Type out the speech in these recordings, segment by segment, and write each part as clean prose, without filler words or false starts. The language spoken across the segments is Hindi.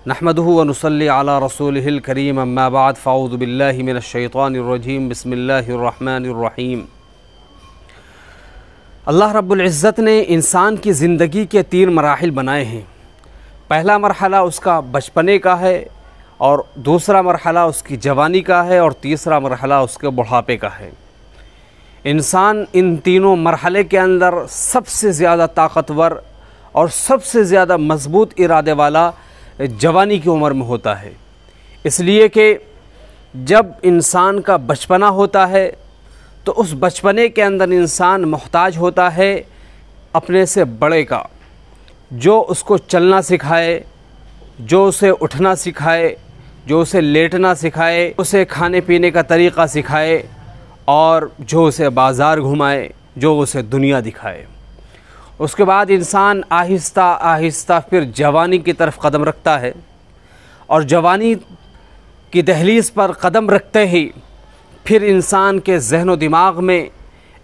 नहमदुहु व नुसल्ली अला रसूलिहिल करीम अम्मा बाद फ़अऊज़ु बिल्लाहि मिनश शैतानिर रजीम बिस्मिल्लाहिर रहमानिर रहीम। अल्लाह रब्बुल इज़्ज़त ने इंसान की ज़िंदगी के 3 मराहिल बनाए हैं। पहला मरहला उसका बचपने का है, और दूसरा मरहला उसकी जवानी का है, और तीसरा मरहला उसके बुढ़ापे का है। इंसान इन तीनों मरहले के अंदर सबसे ज़्यादा ताकतवर और सबसे ज़्यादा मज़बूत इरादे वाला जवानी की उम्र में होता है। इसलिए कि जब इंसान का बचपना होता है तो उस बचपने के अंदर इंसान मोहताज होता है अपने से बड़े का, जो उसको चलना सिखाए, जो उसे उठना सिखाए, जो उसे लेटना सिखाए, उसे खाने पीने का तरीक़ा सिखाए, और जो उसे बाज़ार घुमाए, जो उसे दुनिया दिखाए। उसके बाद इंसान आहिस्ता आहिस्ता फिर जवानी की तरफ कदम रखता है, और जवानी की दहलीज़ पर कदम रखते ही फिर इंसान के जहन व दिमाग में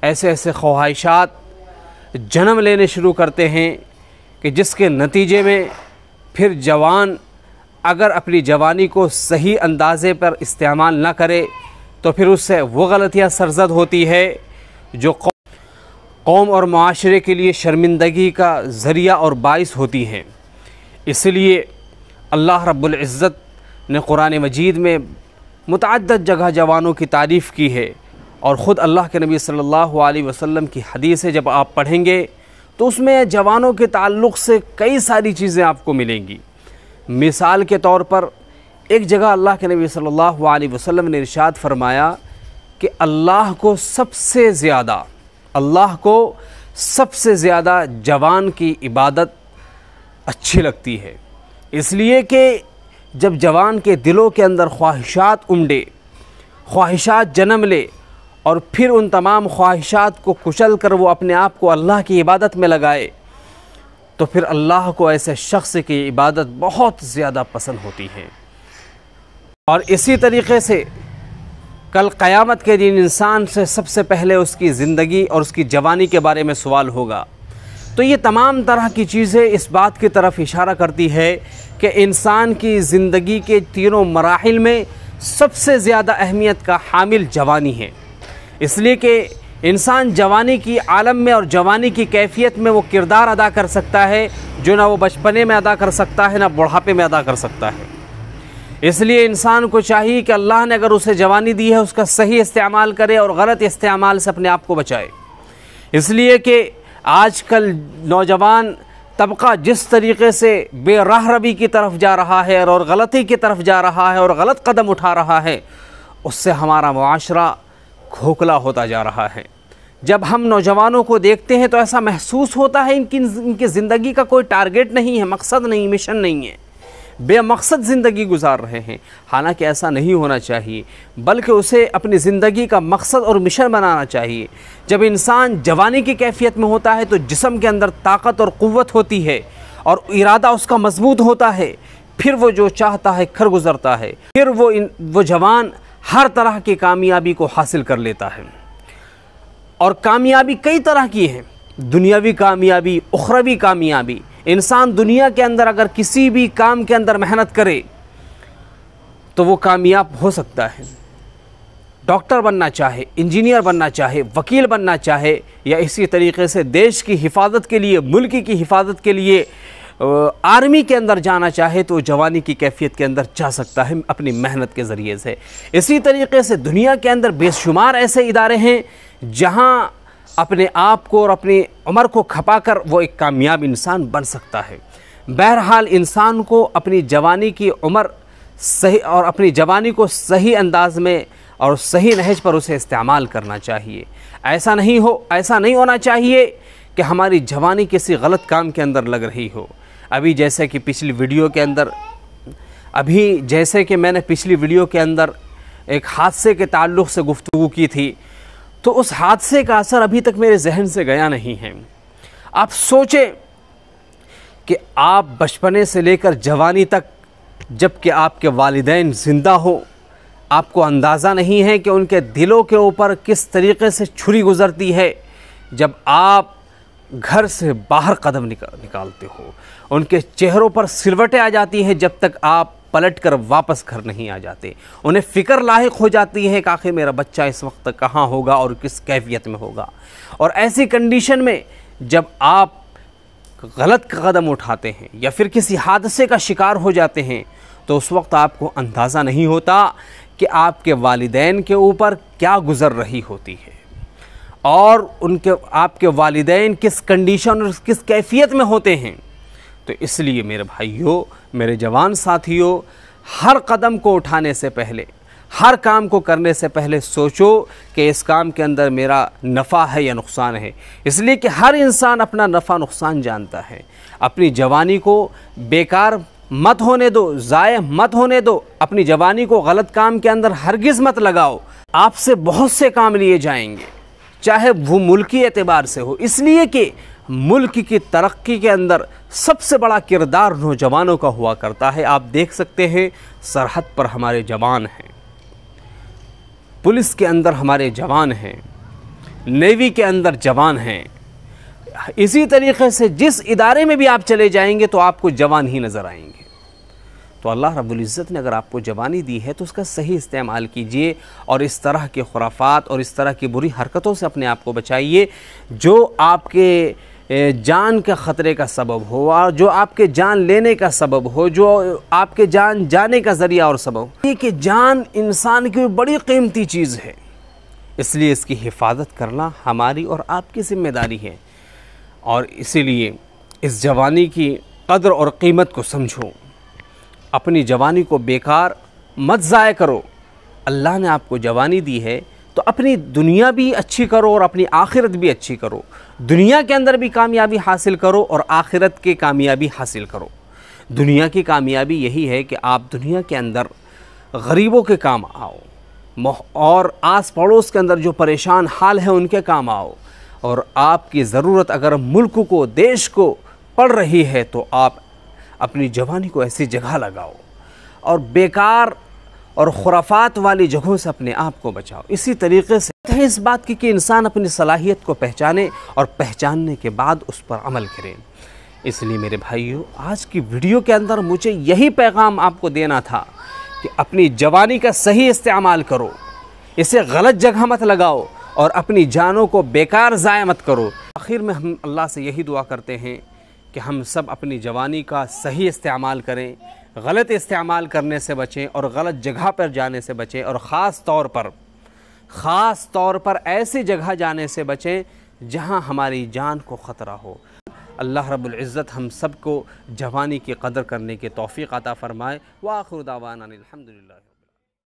ऐसे ऐसे ख्वाहिशात जन्म लेने शुरू करते हैं कि जिसके नतीजे में फिर जवान अगर अपनी जवानी को सही अंदाज़े पर इस्तेमाल न करे तो फिर उससे वो गलतियाँ सरज़द होती है जो कौम और माशरे के लिए शर्मिंदगी का ज़रिया और बाइस होती हैं। इसलिए अल्लाह रब्बुल इज़्ज़त ने कुरान मजीद में मुतअद्दिद जगह जवानों की तारीफ़ की है, और ख़ुद अल्लाह के नबी सल्लल्लाहु अलैहि वसल्लम की हदीस है, जब आप पढ़ेंगे तो उसमें जवानों के ताल्लुक़ से कई सारी चीज़ें आपको मिलेंगी। मिसाल के तौर पर एक जगह अल्लाह के नबी सल्लल्लाहु अलैहि वसल्लम ने इरशाद फरमाया कि अल्लाह को सबसे ज़्यादा जवान की इबादत अच्छी लगती है। इसलिए कि जब जवान के दिलों के अंदर ख्वाहिशात उमड़े, ख्वाहिशात जन्म ले, और फिर उन तमाम ख्वाहिशात को कुचल कर वो अपने आप को अल्लाह की इबादत में लगाए, तो फिर अल्लाह को ऐसे शख्स की इबादत बहुत ज़्यादा पसंद होती है। और इसी तरीक़े से कल क़यामत के दिन इंसान से सबसे पहले उसकी ज़िंदगी और उसकी जवानी के बारे में सवाल होगा। तो ये तमाम तरह की चीज़ें इस बात की तरफ इशारा करती है कि इंसान की ज़िंदगी के तीनों मराहिल में सबसे ज़्यादा अहमियत का हामिल जवानी है। इसलिए कि इंसान जवानी की आलम में और जवानी की कैफियत में वो किरदार अदा कर सकता है जो ना वो बचपने में अदा कर सकता है, ना बुढ़ापे में अदा कर सकता है। इसलिए इंसान को चाहिए कि अल्लाह ने अगर उसे जवानी दी है उसका सही इस्तेमाल करे और गलत इस्तेमाल से अपने आप को बचाए। इसलिए कि आजकल नौजवान तबका जिस तरीक़े से बेराहरबी की तरफ जा रहा है और गलती की तरफ जा रहा है और गलत कदम उठा रहा है, उससे हमारा मुआशरा खोखला होता जा रहा है। जब हम नौजवानों को देखते हैं तो ऐसा महसूस होता है इनकी ज़िंदगी का कोई टारगेट नहीं है, मकसद नहीं, मिशन नहीं है, बेमकसद ज़िंदगी गुजार रहे हैं। हालांकि ऐसा नहीं होना चाहिए, बल्कि उसे अपनी ज़िंदगी का मकसद और मिशन बनाना चाहिए। जब इंसान जवानी की कैफियत में होता है तो जिस्म के अंदर ताकत और क़ुव्वत होती है और इरादा उसका मजबूत होता है, फिर वो जो चाहता है खर गुज़रता है, फिर वो जवान हर तरह की कामयाबी को हासिल कर लेता है। और कामयाबी कई तरह की है, दुनियावी कामयाबी, उखरवी कामयाबी। इंसान दुनिया के अंदर अगर किसी भी काम के अंदर मेहनत करे तो वो कामयाब हो सकता है। डॉक्टर बनना चाहे, इंजीनियर बनना चाहे, वकील बनना चाहे, या इसी तरीके से देश की हिफाजत के लिए, मुल्क की हिफाजत के लिए आर्मी के अंदर जाना चाहे, तो जवानी की कैफियत के अंदर जा सकता है अपनी मेहनत के ज़रिए से। इसी तरीके से दुनिया के अंदर बेशुमार ऐसे इदारे हैं जहाँ अपने आप को और अपनी उम्र को खपाकर वो एक कामयाब इंसान बन सकता है। बहरहाल इंसान को अपनी जवानी की उम्र सही और अपनी जवानी को सही अंदाज में और सही नहज पर उसे इस्तेमाल करना चाहिए। ऐसा नहीं होना चाहिए कि हमारी जवानी किसी गलत काम के अंदर लग रही हो। अभी जैसे कि मैंने पिछली वीडियो के अंदर एक हादसे के ताल्लुक़ से गुफ्तगू की थी, तो उस हादसे का असर अभी तक मेरे जहन से गया नहीं है। आप सोचें कि आप बचपने से लेकर जवानी तक, जबकि आपके वालिदैन ज़िंदा हो, आपको अंदाज़ा नहीं है कि उनके दिलों के ऊपर किस तरीक़े से छुरी गुज़रती है। जब आप घर से बाहर कदम निकालते हो, उनके चेहरों पर सिलवटें आ जाती हैं जब तक आप पलटकर वापस घर नहीं आ जाते। उन्हें फ़िक्र लाहिक हो जाती है कि आखिर मेरा बच्चा इस वक्त कहाँ होगा और किस कैफियत में होगा। और ऐसी कंडीशन में जब आप गलत कदम उठाते हैं या फिर किसी हादसे का शिकार हो जाते हैं तो उस वक्त आपको अंदाज़ा नहीं होता कि आपके वालिदैन के ऊपर क्या गुज़र रही होती है और आपके वालिदैन किस कंडीशन और किस कैफियत में होते हैं। तो इसलिए मेरे भाइयों, मेरे जवान साथियों, हर कदम को उठाने से पहले, हर काम को करने से पहले सोचो कि इस काम के अंदर मेरा नफ़ा है या नुकसान है। इसलिए कि हर इंसान अपना नफ़ा नुकसान जानता है। अपनी जवानी को बेकार मत होने दो, ज़ाय मत होने दो। अपनी जवानी को गलत काम के अंदर हरगिज़ मत लगाओ। आपसे बहुत से काम लिए जाएंगे, चाहे वो मुल्की एतबार से हो, इसलिए कि मुल्क की तरक्की के अंदर सबसे बड़ा किरदार नौजवानों का हुआ करता है। आप देख सकते हैं सरहद पर हमारे जवान हैं, पुलिस के अंदर हमारे जवान हैं, नेवी के अंदर जवान हैं। इसी तरीक़े से जिस इदारे में भी आप चले जाएंगे तो आपको जवान ही नज़र आएंगे। तो अल्लाह रब्बुल इज़्ज़त ने अगर आपको जवानी दी है तो उसका सही इस्तेमाल कीजिए और इस तरह के खुराफात और इस तरह की बुरी हरकतों से अपने आप को बचाइए जो आपके जान के ख़तरे का सबब हो और जो आपके जान लेने का सबब हो, जो आपके जान जाने का ज़रिया और सबब हो। ये कि जान इंसान की बड़ी कीमती चीज़ है, इसलिए इसकी हिफाजत करना हमारी और आपकी ज़िम्मेदारी है। और इसीलिए इस जवानी की कदर और कीमत को समझो। अपनी जवानी को बेकार मत ज़ाय करो। अल्लाह ने आपको जवानी दी है तो अपनी दुनिया भी अच्छी करो और अपनी आखिरत भी अच्छी करो। दुनिया के अंदर भी कामयाबी हासिल करो और आखिरत की कामयाबी हासिल करो। दुनिया की कामयाबी यही है कि आप दुनिया के अंदर गरीबों के काम आओ और आस पड़ोस के अंदर जो परेशान हाल है उनके काम आओ। और आपकी ज़रूरत अगर मुल्क को, देश को पड़ रही है तो आप अपनी जवानी को ऐसी जगह लगाओ और बेकार और खुराफात वाली जगहों से अपने आप को बचाओ। इसी तरीके से है इस बात की कि इंसान अपनी सलाहियत को पहचाने और पहचानने के बाद उस पर अमल करे। इसलिए मेरे भाइयों, आज की वीडियो के अंदर मुझे यही पैगाम आपको देना था कि अपनी जवानी का सही इस्तेमाल करो, इसे गलत जगह मत लगाओ और अपनी जानों को बेकार ज़ाया मत करो। आखिर में हम अल्लाह से यही दुआ करते हैं कि हम सब अपनी जवानी का सही इस्तेमाल करें, गलत इस्तेमाल करने से बचें और गलत जगह पर जाने से बचें और ख़ास तौर पर ऐसी जगह जाने से बचें जहां हमारी जान को ख़तरा हो। अल्लाह रब्बुल इज़्ज़त हम सब को जवानी की कदर करने की तौफ़ीक़ अता फ़रमाए। व आखिर दावाना अनिल हम्दुलिल्लाह।